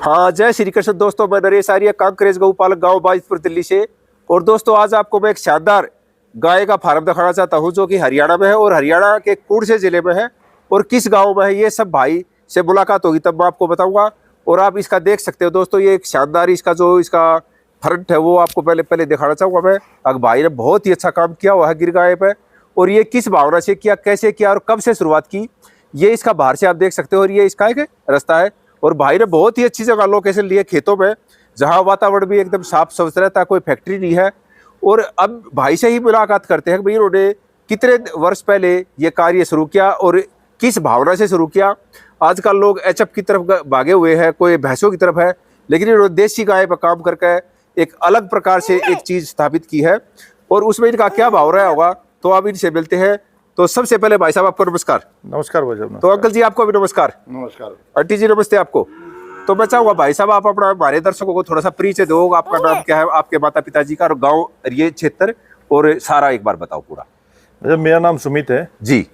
हाँ, जय श्री कृष्ण दोस्तों। मैं नरेश आर्य, कांकरेज गौपालक, गांव बाजितपुर, दिल्ली से। और दोस्तों, आज आपको मैं एक शानदार गाय का फार्म दिखाना चाहता हूं जो कि हरियाणा में है और हरियाणा के कुर्से जिले में है। और किस गांव में है ये सब भाई से मुलाकात होगी तब मैं आपको बताऊंगा। और आप इसका देख सकते हो दोस्तों, ये एक शानदार इसका फ्रंट है वो आपको पहले दिखाना चाहूंगा मैं। अब भाई ने बहुत ही अच्छा काम किया हुआ है गिर गाय पे। और ये किस भावना से किया, कैसे किया और कब से शुरुआत की, ये इसका बाहर से आप देख सकते हो। और ये इसका एक रास्ता है। और भाई ने बहुत ही अच्छी जगह लोकेशन लिए खेतों में, जहां वातावरण भी एकदम साफ स्वच्छ रहता है, कोई फैक्ट्री नहीं है। और अब भाई से ही मुलाकात करते हैं कि भाई इन्होंने कितने वर्ष पहले ये कार्य शुरू किया और किस भावना से शुरू किया। आजकल लोग एचएफ की तरफ भागे हुए हैं, कोई भैंसों की तरफ है, लेकिन इन्होंने देसी गाय पर काम करके एक अलग प्रकार से एक चीज स्थापित की है। और उसमें इनका क्या भाव रहा होगा, तो आप इनसे मिलते हैं। तो सबसे पहले भाई साहब आपको नमस्कार। नमस्कार भाई साहब। तो अंकल जी आपको भी नमस्कार। नमस्कार। आंटी जी नमस्ते आपको। तो मैं चाहूंगा भाई साहब आप अपना हमारे दर्शकों को थोड़ा सा परिचय दो, आपका नाम क्या है, आपके माता पिताजी का, और गाँव ये क्षेत्र और सारा एक बार बताओ पूरा। मेरा नाम सुमित है जी।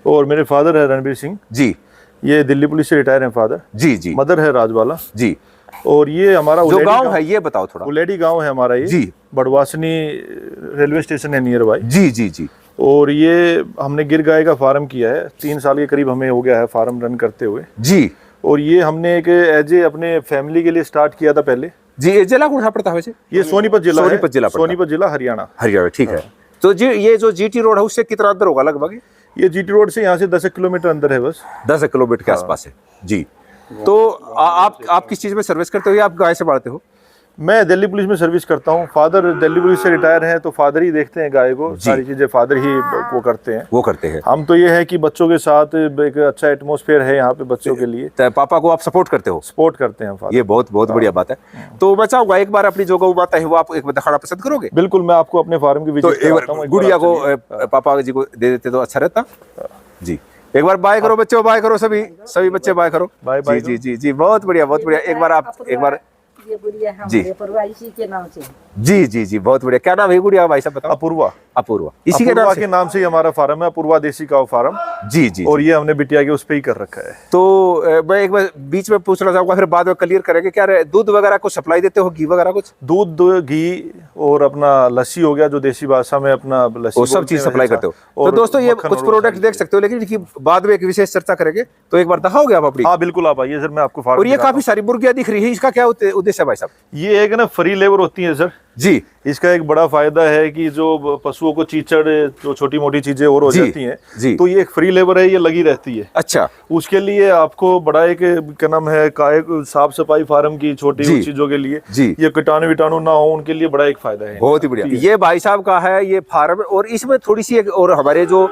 और मेरे फादर है रणबीर सिंह जी। ये दिल्ली पुलिस से रिटायर हैं फादर जी जी। मदर है राजबाला जी। और ये हमारा जो गांव है ये बताओ थोड़ा। उलेडी गांव है हमारा ये जी। बड़वासनी रेलवे स्टेशन है नियर बाई। जी जी जी। और ये हमने गिर गाय का फार्म किया है, 3 साल के करीब हमें हो गया है फार्म रन करते हुए जी। और ये हमने एक एज ए अपने फैमिली के लिए स्टार्ट किया था पहले जी। ये जिला कौन सा पड़ता है वैसे? ये सोनीपत जिला सोनीपत जिला हरियाणा। हरियाणा, ठीक है। तो जी ये जो जीटी रोड है उससे कितना अंदर होगा लगभग? ये जीटी रोड से यहाँ से 10 किलोमीटर अंदर है, बस 10 किलोमीटर के आसपास है जी। तो आप किस चीज में सर्विस करते हो या आप गाय से बाढ़ते हो? मैं दिल्ली पुलिस में सर्विस करता हूँ। फादर दिल्ली पुलिस से रिटायर हैं तो फादर ही देखते हैं गाय को, सारी चीजें फादर ही वो करते हैं। हम तो ये है कि बच्चों के साथ एक अच्छा एटमॉस्फेयर है यहाँ पे बच्चों के लिए। तो पापा को आप सपोर्ट करते हो? सपोर्ट करते हैं फादर। ये बहुत बढ़िया बात है। तो मैं चाहूंगा एक बार अपनी जो गौ माता है वो आप एक बार दिखाना पसंद करोगे? बिल्कुल, मैं आपको अपने फार्म की विजिट कराता हूं। गुड़िया को पापा जी को दे देते तो अच्छा रहता जी। एक बार बाय करो बच्चों, बाय करो सभी बच्चे बाय करो। Bye bye. जी जी जी, बहुत बढ़िया। एक बार ये गुड़िया जी इसी के नाम से। जी जी जी, बहुत बढ़िया। क्या नाम है गुड़िया भाई साहब बताओ? अपूर्वा। इसी के नाम से ही हमारा फार्म है, अपूर्वा देसी काऊ फार्म। जी जी। और ये हमने बिटिया के उस पे ही कर रखा है। तो मैं एक बार बीच में पूछना चाहूंगा, फिर बाद में क्लियर करेंगे। क्या दूध वगैरह को सप्लाई देते हो, घी वगैरह कुछ? दूध, घी और अपना लस्सी हो गया, जो देसी भाषा में अपना लस्सी, वो सब चीज सप्लाई करते हो। तो दोस्तों ये कुछ प्रोडक्ट देख सकते हो, लेकिन इनकी बाद में एक विशेष चर्चा करेंगे। तो एक बार दिखाओगे आप अपनी? हाँ बिल्कुल, आप आइए सर, मैं आपको फार्म। और ये काफी सारी मुर्गियां दिख रही है, इसका क्या उद्देश्य है भाई साहब? ये एक ना फ्री लेबर होती है सर जी। इसका एक बड़ा फायदा है कि जो पशुओं को चीचड़, जो छोटी मोटी चीजें और हो जाती हैं, तो ये एक फ्री लेबर है, ये लगी रहती है। अच्छा। उसके लिए आपको बड़ा एक क्या नाम है, साफ सफाई फार्म की छोटी चीजों के लिए, ये कीटाणु ना हो उनके लिए बड़ा एक फायदा है। बहुत ही बढ़िया। ये भाई साहब का है ये फार्म। और इसमें थोड़ी सी और हमारे जो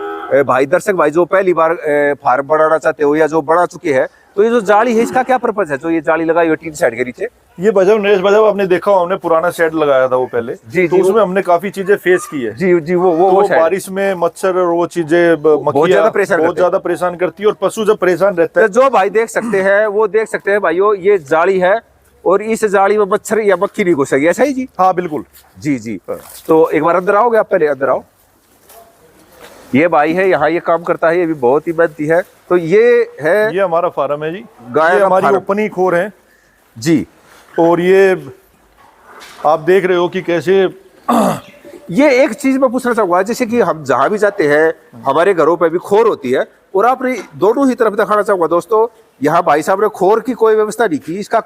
भाई दर्शक भाई जो पहली बार फार्म बनाना चाहते हो या जो बना चुके हैं, तो ये जो जाली है इसका क्या पर्पज है, जो ये जाली लगाई हुई टीन साइड के नीचे? ये नरेश भाई आपने देखा, हमने पुराना शेड लगाया था वो पहले जी, तो उसमें हमने काफी चीजें फेस की है जी जी। वो बारिश में मच्छर और वो चीजें बहुत ज्यादा परेशान करती है, और पशु जब परेशान रहता है, जो भाई देख सकते हैं वो देख सकते हैं भाइयों, ये जाली है और इस जाली में मच्छर या मक्खी नहीं घुसेगी, ऐसा ही जी? हाँ बिल्कुल जी जी। तो एक बार अंदर आओगे आप? पहले अंदर आओ। ये भाई है यहाँ, ये काम करता है, ये भी बहुत ही मेहनती है। तो ये हमारा फार्म है जी, गाय हमारी ओपन ही खोर है जी। और ये आप देख रहे हो कि कैसे ये एक चीज मैं पूछना चाहूंगा, जैसे कि हम जहां भी जाते हैं हमारे घरों पे भी खोर होती है, और आपने दोनों ही तरफ दिखाना चाहूंगा दोस्तों, यहाँ भाई साहब ने खोर की कोई व्यवस्था नहीं की। इसका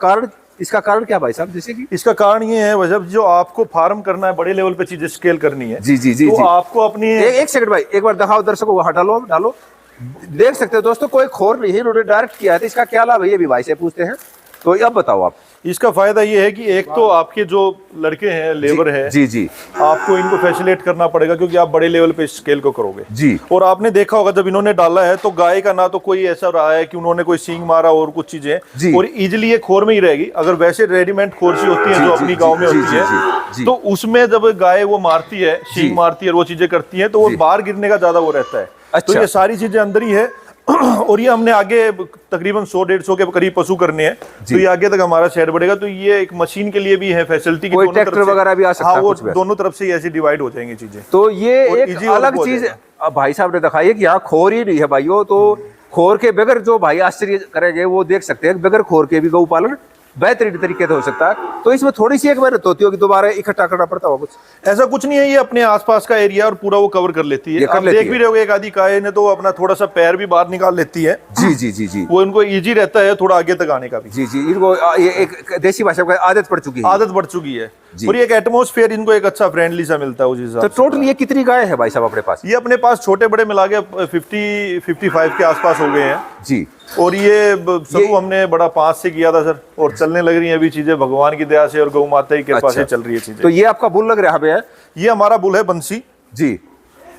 कारण क्या भाई साहब? जैसे कि इसका कारण ये है वजह, जो आपको फार्म करना है, बड़े लेवल पे चीजें स्केल करनी है जी जी जी, तो आपको अपनी एक सेकंड भाई, एक बार दिखाओ दर्शकों को, डालो। देख सकते हो दोस्तों, कोई खोर नहीं है, उन्होंने डायरेक्ट किया है। इसका क्या लाभ है ये भी भाई से पूछते हैं। तो अब बताओ आप। इसका फायदा ये है कि एक तो आपके जो लड़के हैं, लेबर है जी जी, आपको इनको फैसिलिटेट करना पड़ेगा, क्योंकि आप बड़े लेवल पे स्केल को करोगे जी। और आपने देखा होगा जब इन्होंने डाला है तो गाय का ना तो कोई ऐसा रहा है कि उन्होंने कोई सींग मारा और कुछ चीजें, और इजिली ये खोर में ही रहेगी। अगर वैसे रेडीमेड खोर सी होती है जो अपनी गाँव में होती है, तो उसमें जब गाय वो मारती है, सींग मारती है, वो चीजें करती है, तो वो बाहर गिरने का ज्यादा वो रहता है। तो ये सारी चीजें अंदर ही है। और ये हमने आगे तकरीबन 100-150 के करीब पशु करने हैं, तो ये आगे तक हमारा शेड बढ़ेगा। तो ये एक मशीन के लिए भी है फैसिलिटी की, ट्रैक्टर वगैरह भी आ सकता है। हाँ, वो दोनों तरफ से ऐसी डिवाइड हो जाएंगी चीजें। तो ये एक अलग चीज भाई साहब ने दिखाई है कि यहाँ खोर ही नहीं है भाइयों। तो खोर के बगैर जो भाई आश्चर्य करेंगे वो देख सकते हैं, बगैर खोर के भी गौ पालन बेहतरीन तरीके से हो सकता है। तो इसमें थोड़ी सी एक मेहनत होती होगी, दोबारा इकट्ठा करना पड़ता होगा कुछ? ऐसा कुछ नहीं है, ये अपने आसपास का एरिया और पूरा वो कवर कर लेती है। ये कर आप लेती देख है। भी रहे होगे एक आधी गाय ने तो अपना थोड़ा सा पैर भी बाहर निकाल लेती है। जी जी जी जी वो इनको इजी रहता है थोड़ा आगे तक आने का भी। जी जी, इनको ये एक देसी भाषा में आदत पड़ चुकी है। आदत बढ़ चुकी है जी। और ये एक एटमॉस्फेयर इनको एक अच्छा फ्रेंडली सा मिलता है उस हिसाब तो से। टोटल ये कितनी गाय है भाई साहब अपने पास? ये अपने पास छोटे बड़े मिला के 50-55 के आसपास हो गए हैं। जी। और ये शुरू हमने बड़ा 5 से किया था सर, और चलने लग रही है अभी चीजें भगवान की दया से और गौ माता की कृपा से चल रही है चीजें। तो ये आपका बुल लग रहा है? ये हमारा बुल है बंसी। जी।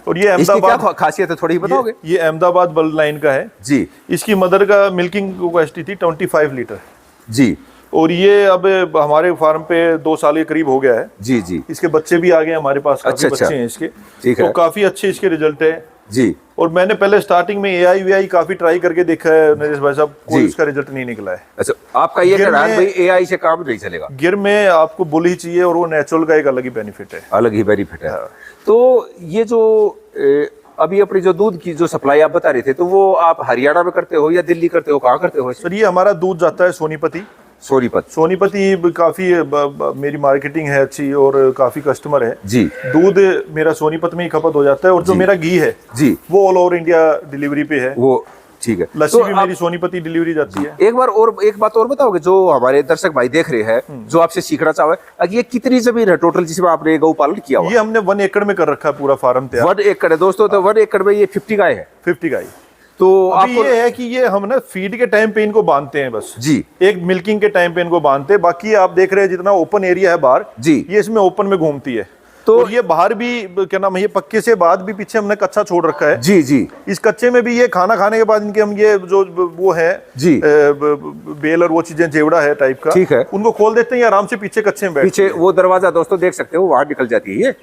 और ये इसकी क्या अहमदाबाद खासियत है, थोड़ी बताओगे? ये अहमदाबाद बल्ड लाइन का है जी इसकी मदर का मिल्किंग कैपेसिटी थी 25 लीटर। जी और ये अब हमारे फार्म पे 2 साल के करीब हो गया है। जी जी इसके बच्चे भी आ गए हमारे पास, काफी अच्छा। बच्चे हैं इसके। ठीक तो है। काफी अच्छे इसके रिजल्ट है जी। और मैंने पहले स्टार्टिंग में AI काफी ट्राई करके देखा है नरेश भाई साहब, कोई जी। इसका रिजल्ट नहीं निकला है। अच्छा, आपका ये गिर कहना है में- भाई AI से काम नहीं चलेगा? गिर में आपको बुल ही चाहिए और वो नेचुरल का एक अलग ही बेनिफिट है। अलग ही बेनिफिट है। हाँ। तो ये जो अभी अपनी जो दूध की जो सप्लाई आप बता रहे थे, तो वो आप हरियाणा में करते हो या दिल्ली करते हो, कहाँ करते हो? सर ये हमारा दूध जाता है सोनीपति। सोनीपत। सोनीपति काफी मेरी मार्केटिंग है अच्छी और काफी कस्टमर है जी दूध मेरा सोनीपत में ही खपत हो जाता है। और जो मेरा घी है जी, वो ऑल ओवर इंडिया डिलीवरी पे है। वो ठीक है। लस्सी तो भी मेरी सोनीपति डिलीवरी जाती है। एक बार और एक बात और बताओगे, जो हमारे दर्शक भाई देख रहे हैं, जो आपसे सीखना चाहे, ये कितनी जमीन है टोटल जिसमें आपने गौ पालन किया हुआ? ये हमने 1 एकड़ में कर रखा है पूरा फार्म तैयार। 1 एकड़ है दोस्तों। तो 1 एकड़ में ये 50 गाय है। 50 गाय। तो अभी आपको ये है कि ये हम ना फीड के टाइम पे इनको बांधते हैं बस जी एक मिल्किंग के टाइम पे इनको बांधते हैं। बाकी आप देख रहे हैं जितना ओपन एरिया है बाहर जी, ये इसमें ओपन में घूमती है। तो और ये बाहर भी क्या नाम है, ये पक्के से बाद भी पीछे हमने कच्चा छोड़ रखा है। जी जी इस कच्चे में भी ये खाना खाने के बाद इनके हम ये जो वो है जी, बेल और वो चीजें जेवड़ा है टाइप का, ठीक है, उनको खोल देते हैं, ये आराम से पीछे कच्चे में बैठ। पीछे वो दरवाजा दोस्तों देख सकते हो, वहां निकल जाती है ये।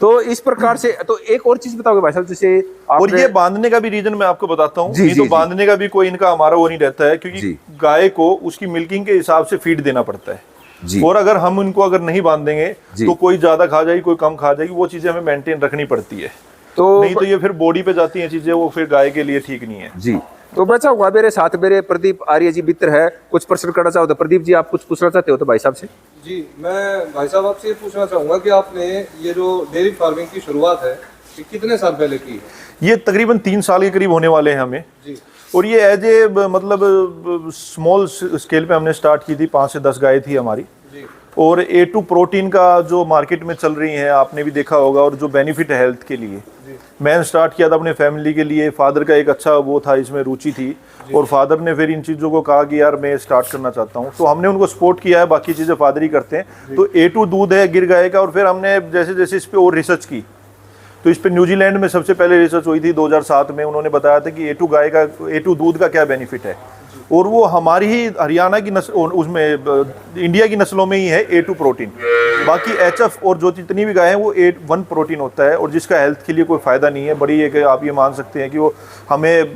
तो इस प्रकार से, तो एक और चीज बताओगे भाई साहब, जैसे और ये बांधने का भी रीजन मैं आपको बताता हूँ। जी, नहीं तो जी, बांधने का भी कोई इनका हमारा वो नहीं रहता है, क्योंकि जी। गाय को उसकी मिल्किंग के हिसाब से फीड देना पड़ता है। जी और अगर हम इनको अगर नहीं बांध देंगे जी। तो कोई ज्यादा खा जाएगी, कोई कम खा जाएगी, वो चीजें हमें मेंटेन रखनी पड़ती है। तो नहीं तो ये फिर बॉडी पे जाती हैं चीजें, वो फिर गाय के लिए ठीक नहीं है। जी। तो मैं चाहूंगा, मेरे साथ मेरे प्रदीप आर्य जी मित्र है, कुछ प्रश्न करना चाहो तो प्रदीप जी आप कुछ पूछना चाहते हो तो भाई साहब से? जी, मैं भाई साहब आपसे ये पूछना चाहूँगा कि आपने ये जो डेयरी फार्मिंग की शुरुआत है, ये कितने साल पहले की है? ये तकरीबन 3 साल के करीब होने वाले हैं हमें। जी। और ये एज ए मतलब स्मॉल स्केल पे हमने स्टार्ट की थी, 5 से 10 गाय थी हमारी। जी। और A2 प्रोटीन का जो मार्केट में चल रही है आपने भी देखा होगा, और जो बेनिफिट है हेल्थ के लिए, मैंने स्टार्ट किया था अपने फैमिली के लिए। फादर का एक अच्छा वो था, इसमें रुचि थी, और फादर ने फिर इन चीज़ों को कहा कि यार मैं स्टार्ट करना चाहता हूँ, तो हमने उनको सपोर्ट किया है। बाकी चीज़ें फादर ही करते हैं। तो A2 दूध है गिर गाय का। और फिर हमने जैसे जैसे इस पर और रिसर्च की, तो इस पर न्यूजीलैंड में सबसे पहले रिसर्च हुई थी 2007 में। उन्होंने बताया था कि A2 गाय का, A2 दूध का क्या बेनिफिट है, और वो हमारी ही हरियाणा की नस्ल, उसमें इंडिया की नस्लों में ही है A2 प्रोटीन। बाकी HF और जो जितनी भी गाय हैं वो A1 प्रोटीन होता है, और जिसका हेल्थ के लिए कोई फ़ायदा नहीं है। बड़ी एक आप ये मान सकते हैं कि वो हमें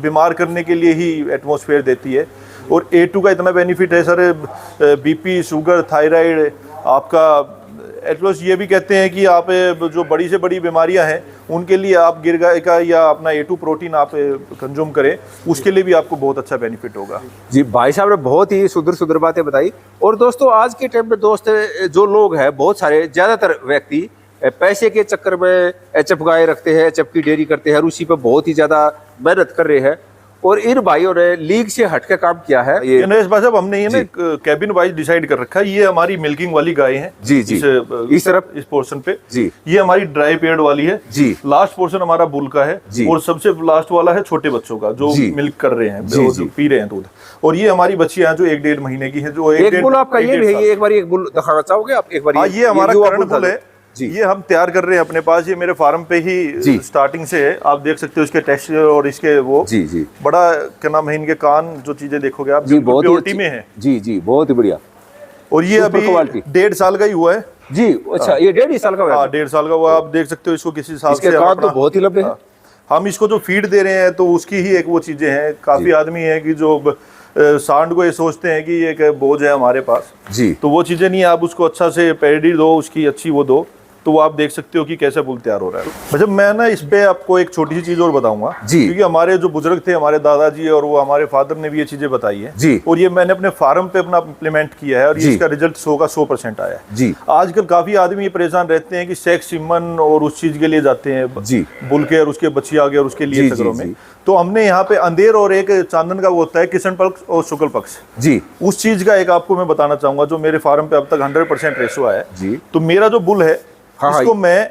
बीमार करने के लिए ही एटमॉस्फेयर देती है। और A2 का इतना बेनिफिट है सर, BP, शुगर, थायराइड, आपका एटलस ये भी कहते हैं कि आप जो बड़ी से बड़ी बीमारियां हैं उनके लिए आप गिर गाय का या अपना A2 प्रोटीन आप कंज्यूम करें, उसके लिए भी आपको बहुत अच्छा बेनिफिट होगा। जी, भाई साहब ने बहुत ही सुंदर सुंदर बातें बताई। और दोस्तों आज के टाइम में दोस्त जो लोग हैं, बहुत सारे ज्यादातर व्यक्ति पैसे के चक्कर में HF गाय रखते हैं, HF की डेयरी करते हैं, और उसी पर बहुत ही ज्यादा मेहनत कर रहे हैं। और इन भाइयों ने लीग से हटकर काम किया है। ये नरेश भाई साहब, हमने ये ना कैबिन वाइज डिसाइड कर रखा है। ये हमारी मिल्किंग वाली गाय है जी जी, इस तरफ इस पोर्शन पे जी, ये हमारी ड्राई पेड वाली है जी, लास्ट पोर्शन हमारा बुल का है जी, और सबसे लास्ट वाला है छोटे बच्चों का जो मिल्क कर रहे हैं, जो पी रहे हैं दूध। और ये हमारी बच्चियां हैं जो 1-1.5 महीने की है। जो एक बुल आपका ये भी है, एक बार एक बुल दिखाना चाहोगे आप एक बार? हाँ, ये हमारा करण बुल है जी। ये हम तैयार कर रहे हैं अपने पास। ये मेरे फार्म पे ही स्टार्टिंग से है, आप देख सकते हो इसके टेक्सचर और इसके वो जी जी, बड़ा क्या नाम है, इनके कान जो चीजें देखोगे आप जी, बहुत प्योरिटी में है। जी जी, बहुत ही बढ़िया। और ये अभी 1.5 साल का ही हुआ है जी। अच्छा, ये 1.5 साल का हुआ? हाँ, 1.5 साल का हुआ। आप देख सकते हो इसको किसी हिसाब से। कान तो बहुत ही लंबे हैं। हम इसको जो फीड दे रहे हैं तो उसकी ही एक वो चीजें हैं। काफी आदमी है कि जो सांड को ये सोचते हैं कि ये एक बोझ है हमारे पास जी, तो वो चीजें नहीं है। आप उसको अच्छा से पेडी दो, उसकी अच्छी वो दो, तो वो आप देख सकते हो कि कैसा बुल तैयार हो रहा है। मतलब मैं ना इस पे आपको एक छोटी सी चीज और बताऊंगा जी। क्योंकि हमारे जो बुजुर्ग थे, हमारे दादाजी और वो हमारे फादर ने भी ये चीजें बताई है जी। और ये मैंने अपने फार्म पे अपना इम्प्लीमेंट किया है और जी। इसका रिजल्ट 100 का 100% आया है जी। आजकल काफी आदमी ये परेशान रहते हैं कि सेक्स सीमन और उस चीज के लिए जाते हैं जी। बुल के और उसके बच्चे आ गए और उसके जी, लिए जी, चक्रों जी। में। तो हमने यहाँ पे अंधेर और एक चांदन का वो होता है किशन पक्ष और शुक्ल पक्ष, जी उस चीज का एक आपको मैं बताना चाहूंगा जो मेरे फार्म पे अब तक 100% रेशो आया है। जी। तो मेरा जो बुल है हाँ, इसको मैं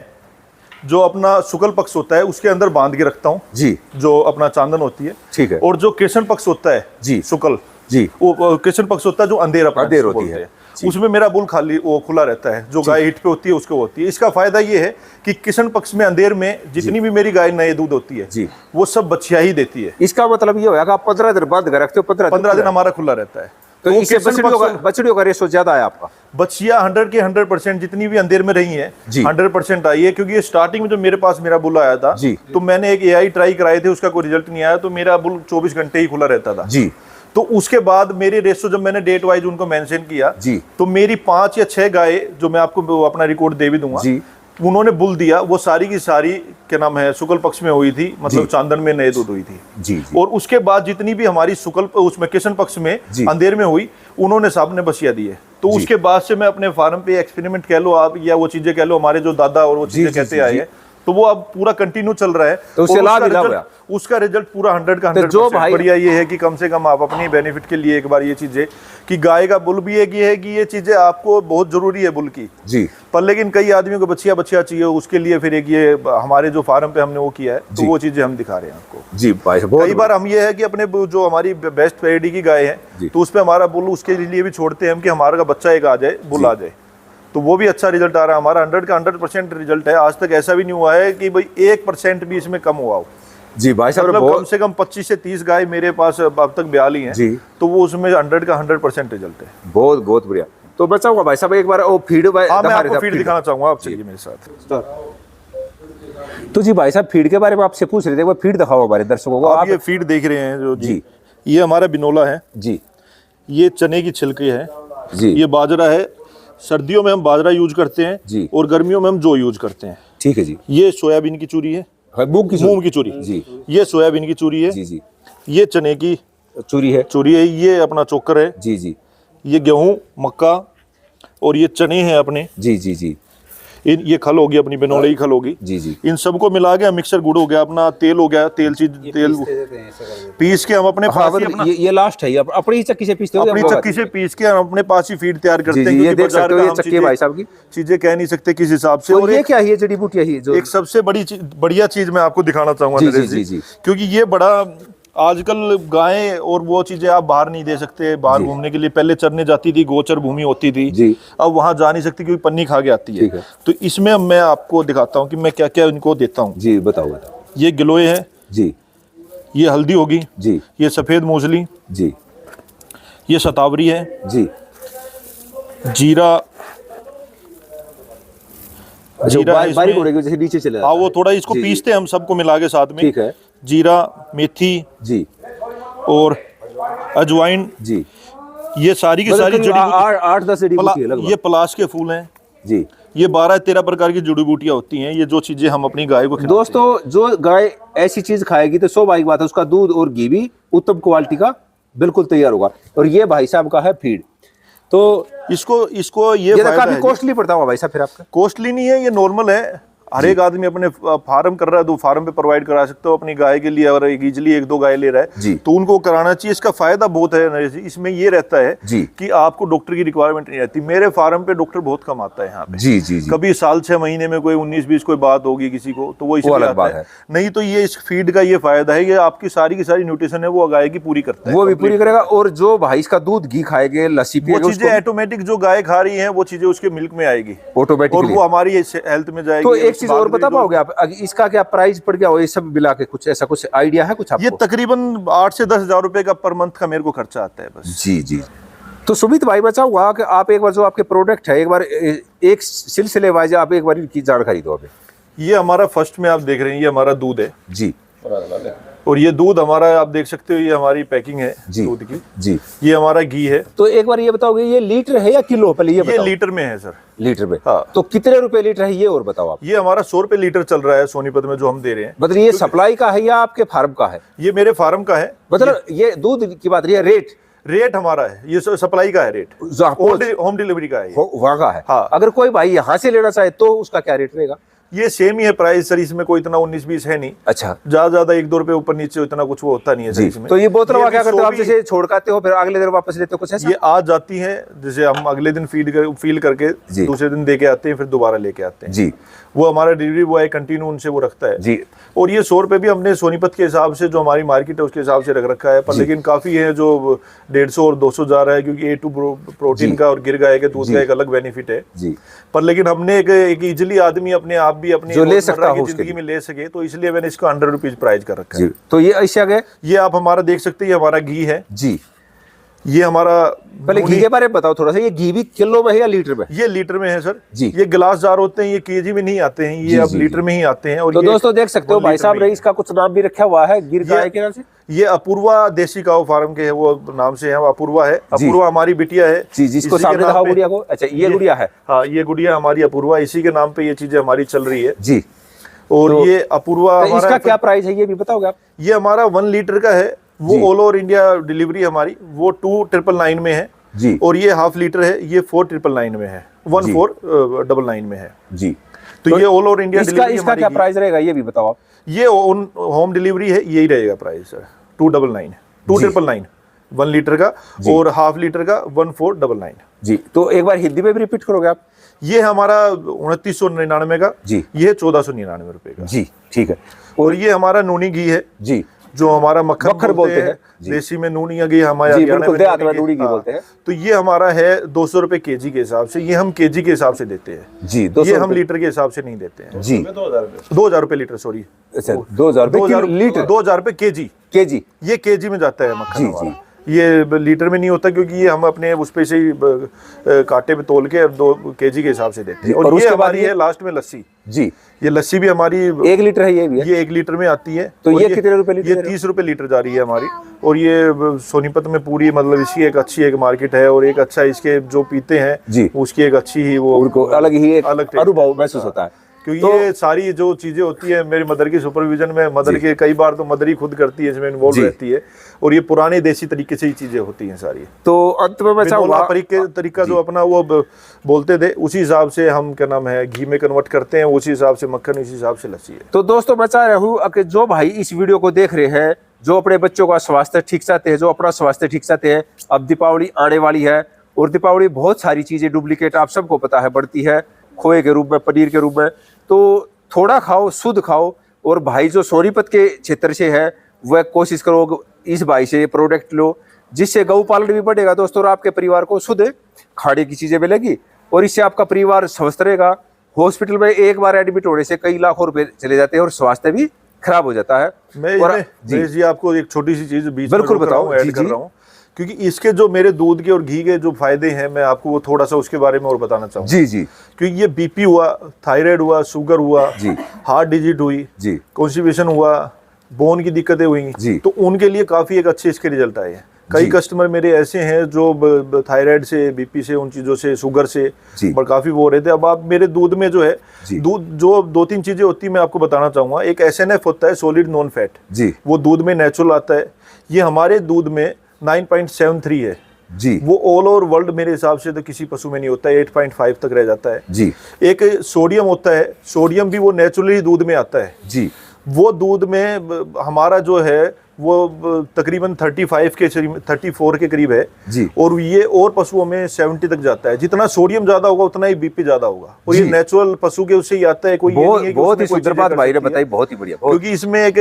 जो अपना शुक्ल पक्ष होता है उसके अंदर बांध के रखता हूँ, जी जो अपना चांदन होती है, ठीक है। और जो कृष्ण पक्ष होता है जी। शुक्ल, जी वो कृष्ण पक्ष होता है जो अंधेर अंधेर होती है। उसमें मेरा बुल खाली वो खुला रहता है, जो गाय हिट पे होती है उसको होती है। इसका फायदा ये है कि कृष्ण पक्ष में अंधेर में जितनी भी मेरी गाय नए दूध होती है जी। वो सब बच्चियां ही देती है। इसका मतलब ये होगा कि आप 15 दिन बंद कर रखते हो, 15 दिन हमारा खुला रहता है। तो वो इससे कृष्ण बछड़ियों का रेशो ज्यादा है आपका। बच्चियां 100 के 100% जितनी भी अंधेर में रही हैं जी। 100% आई है। क्योंकि ये स्टार्टिंग में जो मेरे पास मेरा बुल आया था जी। तो मैंने एक एआई ट्राई कराए थे, उसका कोई रिजल्ट नहीं आया, तो मेरा बुल 24 घंटे ही खुला रहता था जी। तो उसके बाद मेरे रेशो जब मैंने डेट वाइज उनको मेंशन किया जी। तो मेरी 5 या 6 गाय जो मैं आपको अपना रिकॉर्ड दे भी दूंगा जी। उन्होंने बुल दिया, वो सारी की सारी क्या नाम है शुक्ल पक्ष में हुई थी, मतलब जी। चांदन में नए दूध हुई थी। जी जी। और उसके बाद जितनी भी हमारी शुक्ल उसमें कृष्ण पक्ष में जी। अंधेर में हुई उन्होंने सबने बसिया दिए। तो जी। उसके बाद से मैं अपने फार्म पे एक्सपेरिमेंट कह लो आप या वो चीजें कह लो, हमारे जो दादा और वो जी, चीजें जी, कहते जी, आए जी। हैं, तो वो अब पूरा कंटिन्यू चल रहा है। तो उससे और लाभ ही लाभ है। उसका रिजल्ट पूरा 100 का 100%। जो भाई- बढ़िया ये है कि कम से कम आप अपनी बेनिफिट के लिए एक बार ये चीजें कि गाय का बुल भी एक ये है कि ये चीजें आपको बहुत जरूरी है बुल की। जी। पर लेकिन कई आदमियों को बच्चिया चाहिए, उसके लिए फिर एक ये हमारे जो फार्म पे हमने वो किया है, तो जी। वो चीजें हम दिखा रहे हैं आपको। जी भाई साहब, बहुत कई बार हम ये है कि अपने जो हमारी बेस्ट पेरिडी की गाय है जी। तो उस पे हमारा बुल उसके लिए भी छोड़ते हैं हम कि हमारा का बच्चा एक आ जाए, बुल जी। आ जाए, तो वो भी अच्छा रिजल्ट आ रहा है। हमारा 100 का 100% रिजल्ट है। आज तक ऐसा भी नहीं हुआ है कि भाई 1% भी इसमें कम हुआ हो। जी भाई साहब, मतलब कम बहुत से कम 25 से 30 गाय मेरे पास अब तक ब्याली हैं, जी। तो वो उसमें 100 का 100% रिजल्ट है। बहुत बहुत बढ़िया। तो मैं चाहूंगा भाई साहब एक बार वो फीड हाँ, मैं दिखा रहे आपको थे, फीड feed। दिखाना चाहूंगा, आप चलिए मेरे साथ। तो जी भाई साहब फीड के बारे में आपसे पूछ रहे थे, वो फीड दिखाओ हमारे दर्शकों को। आप ये फीड देख रहे हैं जो जी। ये हमारा बिनोला है, जी ये चने की छिलके है, जी। ये बाजरा है। सर्दियों में हम बाजरा यूज करते हैं जी। और गर्मियों में हम जौ यूज करते हैं। ठीक है जी। ये सोयाबीन की चूरी है, हाँ, मूंग की मूंग की चूरी जी। ये सोयाबीन की चूरी है, जी जी। ये चने की चूरी है। चूरी है, ये अपना चोकर है, जी जी। ये गेहूं मक्का और ये चने हैं अपने। जी जी जी। ये खल होगी अपनी बिनोले की खल होगी। जी जी। इन सबको मिला के मिक्सर गुड़ हो गया, अपना तेल हो गया, तेल पीस के हम अपने हाँ पास ही मतलब अपना ये लास्ट है, ये अपनी ही चक्की से पीसते हो? अपनी चक्की से पीस के हम अपने पास ही फीड तैयार करते जी हैं। जी, ये क्योंकि देख बाजार सकते हो का ये हम चक्की है भाई साहब की। चीजें कह नहीं सकते किस हिसाब से। और और ये एक क्या है, ये जड़ी बूटी है जो एक सबसे बढ़िया चीज मैं आपको दिखाना चाहूंगा जी, नरेश जी, जी, जी। क्योंकि ये बड़ा आजकल गायें और वो चीजें आप बाहर नहीं दे सकते। बाहर जी। घूमने के लिए पहले चरने जाती थी, गोचर भूमि होती थी जी। अब वहां जा नहीं सकती क्योंकि पन्नी खा के आती ठीक है। है। तो इसमें मैं आपको दिखाता हूँ कि मैं क्या क्या इनको देता हूँ। जी बताओ बताओ। ये गिलोय है, जी ये हल्दी होगी, जी ये सफेद मूसली, जी ये शतावरी है, जी। जीरा जीरा है बारीक इसमें। होने की वजह से नीचे चले हाँ, वो थोड़ा इसको जी, जी। पीसते हैं हम सबको मिला के साथ में। ठीक है जीरा, मेथी जी और अजवाइन, जी। ये सारी की सारी जड़ी बूटी। 8-10 जड़ी बूटी है ये लगभग। पलाश के फूल हैं, जी। ये 12-13 प्रकार की जड़ी बूटियां होती हैं। ये जो चीजें हम अपनी गाय को खिलाते हैं। दोस्तों जो गाय ऐसी चीज खाएगी तो स्वाभाविक बात है उसका दूध और घी भी उत्तम क्वालिटी का बिल्कुल तैयार होगा। और ये भाई साहब का है फीड, तो इसको ये तो फायदा काफी है। कॉस्टली पड़ता होगा भाई साहब फिर आपका? कॉस्टली नहीं है, ये नॉर्मल है। हर एक आदमी अपने फार्म कर रहा है तो फार्म पे प्रोवाइड करा सकते हो अपनी गाय के लिए। और इजीली 1-2 गाय ले रहा जी। है तो उनको कराना चाहिए। इसका फायदा बहुत है नरेश जी। इसमें ये रहता है जी। कि आपको डॉक्टर की रिक्वायरमेंट नहीं रहती। मेरे फार्म पे डॉक्टर बहुत कम आता है यहाँ पे। जी जी जी। कभी साल 6 महीने में कोई 19-20 कोई बात होगी किसी को तो वो इसलिए अलग आता बात है। है। नहीं तो ये इस फीड का ये फायदा है कि आपकी सारी की सारी न्यूट्रिशन है वो गाय की पूरी करता है। वो भी पूरी करेगा। और जो भाई इसका दूध घी खाएंगे, लस्सी वो पिएगा, चीजें ऑटोमेटिक जो गाय खा रही है वो चीजें उसके मिल्क में आएगी और ऑटोमेटिकली। वो हमारी हेल्थ में जाएगी। तो एक चीज और बता पाओगे आप, इसका क्या प्राइस पड़ गया? ये सब मिला के कुछ ऐसा कुछ आइडिया है कुछ आपको? ये तकरीबन 8 से 10 हजार रुपए का पर मंथ का मेरे को खर्चा आता है बस। जी जी। तो सुमित भाई मैं चाहूंगा कि आप एक बार जो आपके प्रोडक्ट है एक बार एक सिलसिले वाइज आप एक बार इनकी जानकारी दो हमें। ये हमारा फर्स्ट में आप देख रहे हैं, ये हमारा दूध है। जी और ये दूध हमारा आप देख सकते हो, ये हमारी पैकिंग है जी दूध की। जी। ये हमारा घी है। तो एक बार ये बताओगे, ये लीटर है या किलो, पहले ये बताओ। लीटर में है सर। लीटर में। हाँ। तो कितने रुपए लीटर है ये और बताओ आप। ये हमारा 100 रुपए लीटर चल रहा है सोनीपत में, जो हम दे रहे हैं। मतलब ये सप्लाई का है या आपके फार्म का है? ये मेरे फार्म का है। मतलब ये दूध की बात रही है, रेट हमारा है, ये सप्लाई का है रेट, होम डिलीवरी का है ये। वहाँ का है। हाँ। अगर कोई भाई यहाँ से लेना चाहे तो उसका क्या रेट रहेगा? ये सेम ही है प्राइस सर, इसमें कोई इतना 19-20 है नहीं। अच्छा। ज्यादा 1-2 रुपए ऊपर नीचे इतना कुछ वो होता नहीं है सर इसमें। तो ये बोतल ये क्या करते हो आप? भी जैसे छोड़ के आते हो फिर अगले दिन वापस लेते हो, कुछ ऐसा? ये आज जाती है, जैसे हम अगले दिन फील करके जी। दूसरे दिन दे के आते हैं, फिर दोबारा लेके आते हैं जी। वो हमारा डिलीवरी बॉय कंटिन्यू उनसे वो रखता है जी। और ये 100 रुपए भी हमने सोनीपत के हिसाब से, जो हमारी मार्केट है उसके हिसाब से रख रखा है। पर लेकिन काफी है जो 150 और 200 जा रहा है, क्योंकि A2 प्रोटीन का और गिर गाय के दूध का एक अलग बेनिफिट है जी। पर लेकिन हमने एक इजिली आदमी अपने आप भी अपनी जो ले सकता हो जिंदगी में ले सके, तो इसलिए मैंने इसको 100 रुपीज प्राइस कर रखा है। तो ये ऐसा गए, ये आप हमारा देख सकते हैं, ये हमारा घी है जी। ये हमारा पहले घी के बारे में बताओ थोड़ा सा। ये घी भी किलो में है या लीटर में? ये लीटर में है सर जी। ये गिलास जार होते हैं, ये केजी में नहीं आते हैं, ये अब लीटर में ही आते हैं। और तो दोस्तों देख सकते हो भाई साहब ने इसका कुछ नाम भी रखा हुआ है, गिर गाय के नाम से। ये अपूर्वा देसी काऊ फार्म के है, वो नाम से है, अपूर्वा है। अपूर्वा हमारी बिटिया है जी, जिसको सामने दिखाओ गुड़िया को। अच्छा, ये गुड़िया है। हाँ, ये गुड़िया हमारी अपूर्वा, इसी के नाम पे ये चीजें हमारी चल रही है जी। और तो ये अपूर्वा तो इसका क्या प्राइस है ये भी बताओगे आप? ये हमारा 1 लीटर का है, वो ऑल ओवर इंडिया डिलीवरी हमारी, वो 2999 में है जी। और ये हाफ लीटर है, ये 4999 में है, 1499 में है जी। तो ये ऑल ओवर इंडिया इसका इसका क्या प्राइस रहेगा ये भी बताओ आप? ये होम डिलीवरी है, यही रहेगा प्राइस सर, 2999 1 लीटर का और हाफ लीटर का 1499 जी। तो एक बार हिंदी में भी रिपीट करोगे आप? ये हमारा 2999 का जी। ये 1499 रुपए का जी, ठीक है। और ये हमारा नूनी घी है जी, जो हमारा मक्खन बोलते हैं, देसी में नूनी घी, हमारे हरियाणा में नूनी घी बोलते हैं। तो ये हमारा है 200 रुपए केजी के हिसाब से, ये हम केजी के हिसाब से देते हैं जी। ये हम लीटर के हिसाब से नहीं देते हैं जी। 2000 रुपए लीटर, सॉरी। अच्छा, 2000 रुपए लीटर, 2000 रुपए केजी। ये केजी में जाता है मक्खन हमारा, ये लीटर में नहीं होता, क्योंकि ये हम अपने उस पे से ही कांटे पे तोल के 2 केजी के हिसाब से देते हैं। और ये हमारी है लास्ट में लस्सी जी। ये लस्सी भी हमारी 1 लीटर है, ये भी है? ये 1 लीटर में आती है। तो ये कितने रुपए लीटर? ये 30 रुपए लीटर जा रही है हमारी। और ये सोनीपत में पूरी मतलब इसकी एक अच्छी एक मार्केट है और एक अच्छा इसके जो पीते हैं जी, उसकी एक अच्छी ही वो उनको अलग ही एक अलग अनुभव महसूस होता है। क्योंकि तो ये सारी जो चीजें होती है मेरी मदर की सुपरविजन में, मदर के कई बार तो मदर ही खुद करती है, इसमें इन्वॉल्व रहती है और ये पुराने देसी तरीके से ही चीजें होती हैं सारी। तो अंत में मैं चाहूंगा तरीका जो अपना वो बोलते थे, उसी हिसाब से हम क्या नाम है घी में कन्वर्ट करते हैं, उसी हिसाब से मक्खन, उसी हिसाब से लस्सी है। तो दोस्तों मैं चाह रहा हूँ कि जो भाई इस वीडियो को देख रहे हैं, जो अपने बच्चों का स्वास्थ्य ठीक चाहते हैं, जो अपना स्वास्थ्य ठीक चाहते हैं, अब दीपावली आने वाली है और दीपावली बहुत सारी चीजें डुप्लीकेट आप सबको पता है बढ़ती है, खोए के रूप में, पनीर के रूप में। तो थोड़ा खाओ, शुद्ध खाओ। और भाई जो सोनीपत के क्षेत्र से है वह कोशिश करो इस भाई से प्रोडक्ट लो, जिससे गौ पालन भी बढ़ेगा दोस्तों और आपके परिवार को शुद्ध खाने की चीजें मिलेगी और इससे आपका परिवार स्वस्थ रहेगा। हॉस्पिटल में एक बार एडमिट होने से कई लाखों रुपए चले जाते हैं और स्वास्थ्य भी खराब हो जाता है। मैं जी आपको एक छोटी सी चीज बीच बिल्कुल बताओ, ऐड कर रहा हूँ, क्योंकि इसके जो मेरे दूध के और घी के जो फायदे हैं, मैं आपको वो थोड़ा सा उसके बारे में और बताना चाहूँगा जी जी। क्योंकि ये बीपी हुआ, थायराइड हुआ, शुगर हुआ जी, हार्ट डिजीज हुई जी, कॉन्स्टिपेशन हुआ, बोन की दिक्कतें हुई जी, तो उनके लिए काफी एक अच्छे इसके रिजल्ट आए हैं। कई कस्टमर मेरे ऐसे हैं जो थायराइड से, बीपी से, उन चीजों से, शुगर से काफी वो हो रहे थे। अब आप मेरे दूध में जो है, दूध जो 2-3 चीजें होती है मैं आपको बताना चाहूंगा। एक SNF होता है, सॉलिड नॉन फैट जी, वो दूध में नेचुरल आता है। ये हमारे दूध में 9.73 है जी, वो ऑल ओवर वर्ल्ड मेरे हिसाब से तो किसी पशु में नहीं होता है, 8.5 तक रह जाता है जी। एक सोडियम होता है, सोडियम भी वो नेचुरली दूध में आता है जी, वो दूध में हमारा जो है वो तकरीबन 34 के करीब है जी, और ये और पशुओं में 70 तक जाता है। जितना सोडियम ज्यादा होगा उतना ही बीपी ज्यादा होगा और ये नेचुरल पशु के उससे ही आता है। कोई बहुत ही सुंदर बात भाई ने बताई, बहुत ही बढ़िया। क्योंकि इसमें एक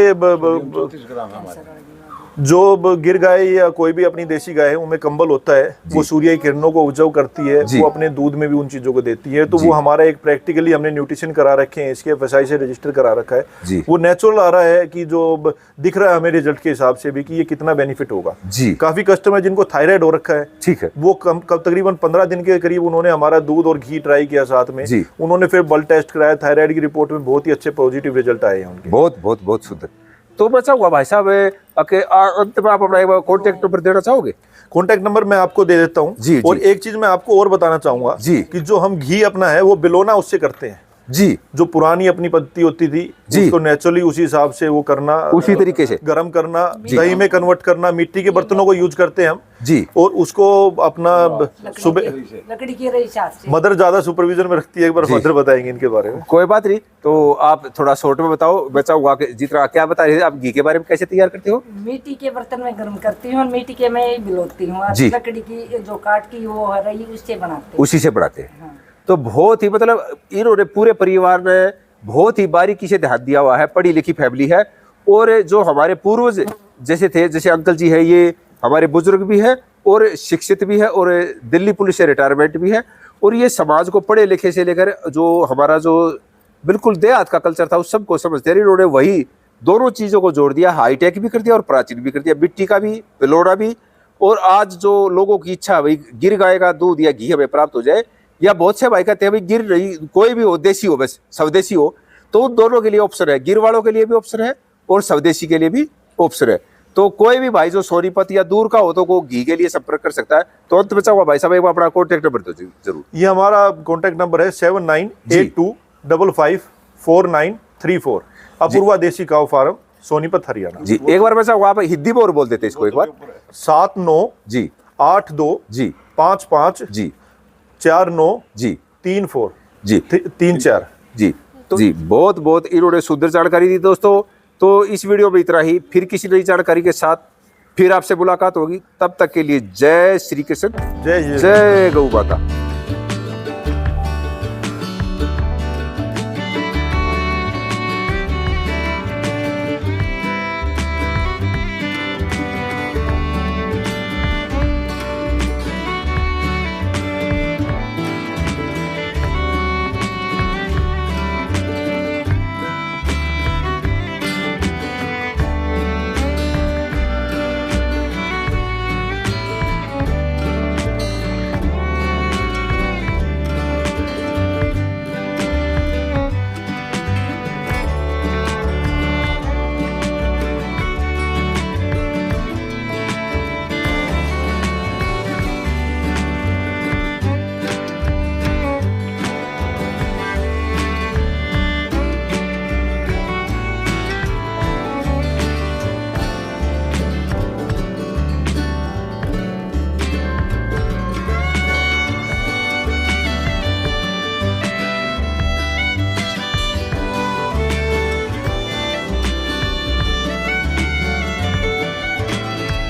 जो गिर गाय या कोई भी अपनी देसी गाय है उनमें कंबल होता है, वो सूर्य की किरणों को उपजाऊ करती है, वो अपने दूध में भी उन चीजों को देती है। तो वो हमारा एक प्रैक्टिकली हमने न्यूट्रिशन करा रखे हैं, इसके FSI से रजिस्टर करा रखा है। वो नेचुरल आ रहा है कि जो दिख रहा है हमें रिजल्ट के हिसाब से भी कि ये कितना बेनिफिट होगा जी। काफी कस्टमर जिनको थायराइड हो रखा है, ठीक है, वो तकरीबन 15 दिन के करीब उन्होंने हमारा दूध और घी ट्राई किया साथ में, उन्होंने फिर ब्लड टेस्ट कराया, थायराइड की रिपोर्ट में बहुत ही अच्छे पॉजिटिव रिजल्ट आए हैं उनके। बहुत बहुत बहुत सुंदर। तो बचा हुआ भाई साहब अंत में आप अपना कॉन्टेक्ट नंबर देना चाहोगे? कॉन्टैक्ट नंबर मैं आपको दे देता हूँ। जी, और जी। एक चीज मैं आपको और बताना चाहूंगा जी। कि जो हम घी अपना है वो बिलोना उससे करते हैं। जी जो पुरानी अपनी पद्धति होती थी जी। उसको नेचुरली उसी हिसाब से वो करना, उसी तरीके से गरम करना, दही में कन्वर्ट करना, मिट्टी के बर्तनों को यूज करते हैं हम जी। और उसको अपना सुबह लकड़ी की रही हिसाब से। मदर ज्यादा सुपरविजन में रखती है, एक बार जी। मदर बताएंगे इनके बारे में। कोई बात नहीं, तो आप थोड़ा शॉर्ट में बताओ। बचा हुआ जितना क्या बता रहे थे आप, घी के बारे में कैसे तैयार करते हो? मिट्टी के बर्तन में गर्म करती हूँ और मिट्टी के मैं बिलोती हूँ और जी। लकड़ी की जो काट की वो है रही उससे बनाते हैं। उसी से बढ़ाते हैं। हाँ। तो बहुत ही मतलब इन्होंने पूरे परिवार में बहुत ही बारीकी से ध्यान दिया हुआ है, पढ़ी लिखी फैमिली है। और जो हमारे पूर्वज जैसे थे, जैसे अंकल जी है, ये हमारे बुजुर्ग भी है और शिक्षित भी है और दिल्ली पुलिस से रिटायरमेंट भी है। और ये समाज को पढ़े लिखे से लेकर जो हमारा जो बिल्कुल देहात का कल्चर था उस सबको समझते रहे। इन्होंने वही दोनों चीज़ों को जोड़ दिया, हाईटेक भी कर दिया और प्राचीन भी कर दिया, मिट्टी का भी, पिलोड़ा भी। और आज जो लोगों की इच्छा है भाई गिर गाय का दूध या घी हमें प्राप्त हो जाए, या बहुत से भाई कहते हैं भाई गिर रही कोई भी हो, देसी हो, बस स्वदेशी हो, तो उन दोनों के लिए ऑप्शन है। गिर वालों के लिए भी ऑप्शन है और स्वदेशी के लिए भी ऑप्शन है। तो कोई भी भाई जो सोनीपत या दूर का हो तो वो घी के लिए संपर्क कर सकता है। तो अंत बचा हुआ भाई साहब एक बार अपना कॉन्टेक्ट नंबर दो जरूर। ये हमारा कॉन्टैक्ट नंबर है 7982554934। अपूर्वा देसी काऊ फार्म, सोनीपत, हरियाणा। जी एक बार बचा हुआ आप हिंदी में और बोल देते इसको एक बार। 79 जी 82 जी 55 जी 49 जी 34 जी 34। जी जी बहुत बहुत इन्होंने सुंदर जानकारी दी दोस्तों। तो इस वीडियो में इतना ही, फिर किसी नई जानकारी के साथ फिर आपसे मुलाकात होगी। तब तक के लिए जय श्री कृष्ण, जय जय गौ माता।